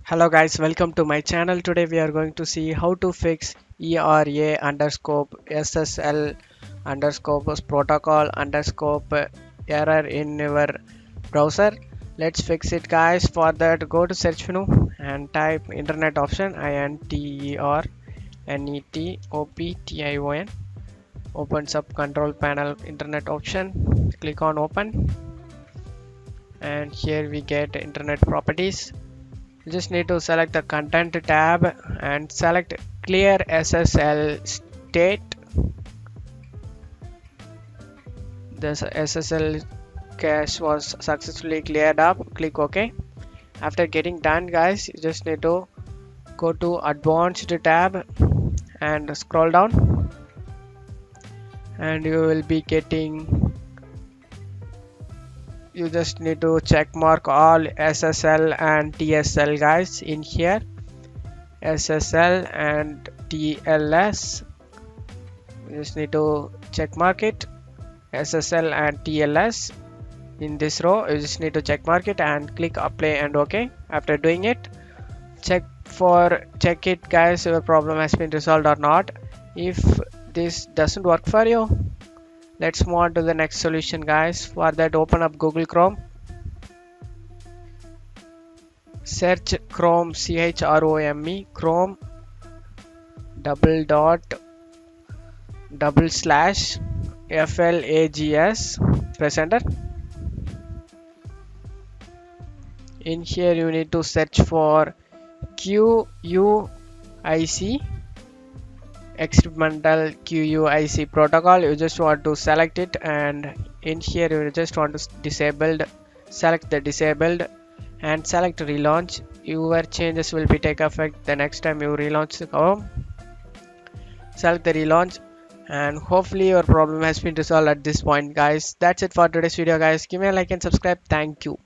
Hello guys, welcome to my channel. Today we are going to see how to fix ERA underscore SSL underscore protocol underscore error in your browser. Let's fix it guys. For that, go to search menu and type internet option INTERNETOPTION. Opens up control panel internet option. Click on open and here we get internet properties. You just need to select the content tab and select clear SSL state. This SSL cache was successfully cleared up. Click OK. After getting done guys, you just need to go to advanced tab and scroll down and you will be getting, you just need to check mark all SSL and TSL guys in here. SSL and TLS, you just need to check mark it. SSL and TLS in this row, you just need to check mark it and click apply and OK. After doing it, check it guys, your problem has been resolved or not. If this doesn't work for you, let's move on to the next solution guys. For that, open up Google Chrome, search Chrome, CHROME, Chrome //flags, press enter. In here you need to search for QUIC, experimental QUIC protocol. You just want to select it and in here you just want to select the disabled and select relaunch. Your changes will be take effect the next time you relaunch the Chrome. Select the relaunch and hopefully your problem has been resolved at this point guys. That's it for today's video guys. Give me a like and subscribe. Thank you.